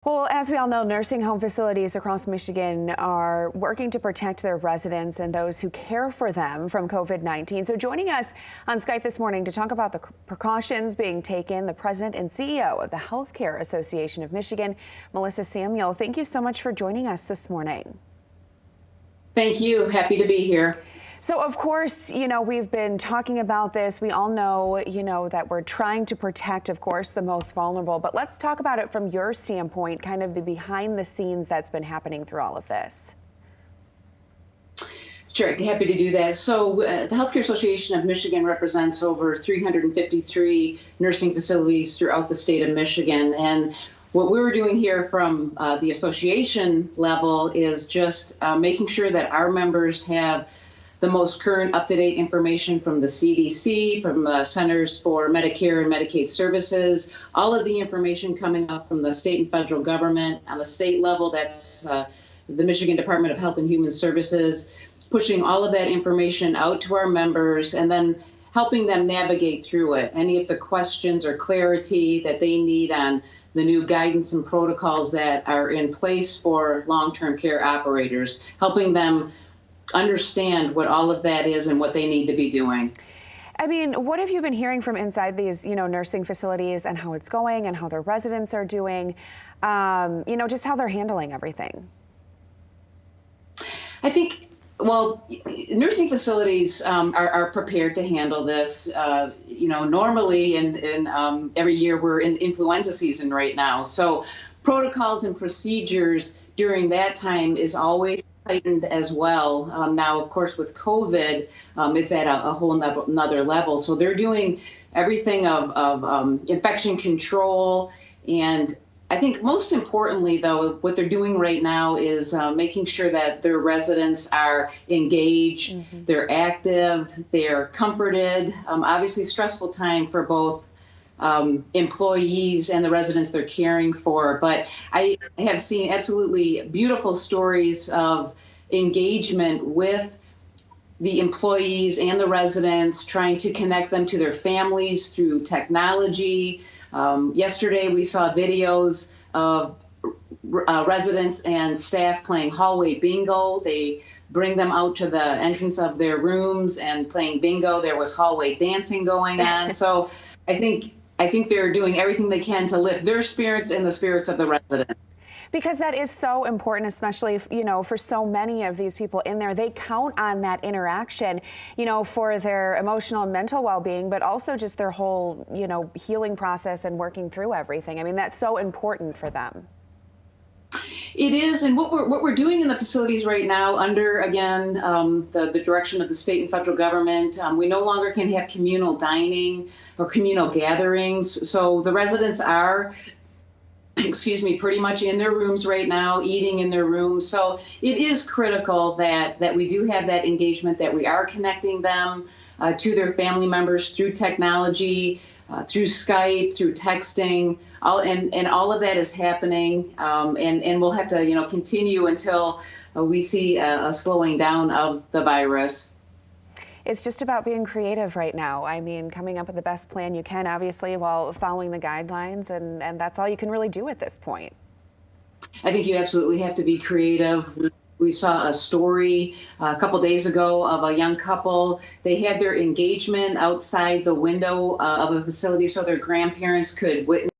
Well, as we all know, nursing home facilities across Michigan are working to protect their residents and those who care for them from COVID-19. So joining us on Skype this morning to talk about the precautions being taken, the president and CEO of the Healthcare Association of Michigan, Melissa Samuel. Thank you so much for joining us this morning. Thank you. Happy to be here. So, of course, we've been talking about this. We all know, that we're trying to protect, of course, the most vulnerable. But let's talk about it from your standpoint, kind of the behind the scenes that's been happening through all of this. Sure, happy to do that. So the Healthcare Association of Michigan represents over 353 nursing facilities throughout the state of Michigan. And what we're doing here from the association level is just making sure that our members have the most current up-to-date information from the CDC, from the Centers for Medicare and Medicaid Services, all of the information coming up from the state and federal government. On the state level, that's the Michigan Department of Health and Human Services, pushing all of that information out to our members and then helping them navigate through it. Any of the questions or clarity that they need on the new guidance and protocols that are in place for long-term care operators, helping them understand what all of that is and what they need to be doing. I mean, what have you been hearing from inside these, nursing facilities and how it's going and how their residents are doing, just how they're handling everything? I think, well, nursing facilities are prepared to handle this. Normally in every year we're in influenza season right now. So protocols and procedures during that time is always heightened as well. Now, of course, with COVID, it's at a whole another level. So they're doing everything of infection control. And I think most importantly, though, what they're doing right now is making sure that their residents are engaged, they're active, they're comforted. Obviously, stressful time for both employees and the residents they're caring for. But I have seen absolutely beautiful stories of engagement with the employees and the residents, trying to connect them to their families through technology. Yesterday, we saw videos of residents and staff playing hallway bingo. They bring them out to the entrance of their rooms and playing bingo. There was hallway dancing going on. So I think they're doing everything they can to lift their spirits and the spirits of the residents. Because that is so important, especially, for so many of these people in there. They count on that interaction, for their emotional and mental well-being, but also just their whole, healing process and working through everything. I mean, that's so important for them. It is, and what we're doing in the facilities right now, under again the direction of the state and federal government, we no longer can have communal dining or communal gatherings. So the residents are, pretty much in their rooms right now, eating in their rooms. So it is critical that we do have that engagement, that we are connecting them to their family members through technology, through Skype, through texting, and all of that is happening. And we'll have to, continue until we see a slowing down of the virus. It's just about being creative right now. I mean, coming up with the best plan you can, obviously, while following the guidelines, and that's all you can really do at this point. I think you absolutely have to be creative. We saw a story a couple days ago of a young couple. They had their engagement outside the window of a facility so their grandparents could witness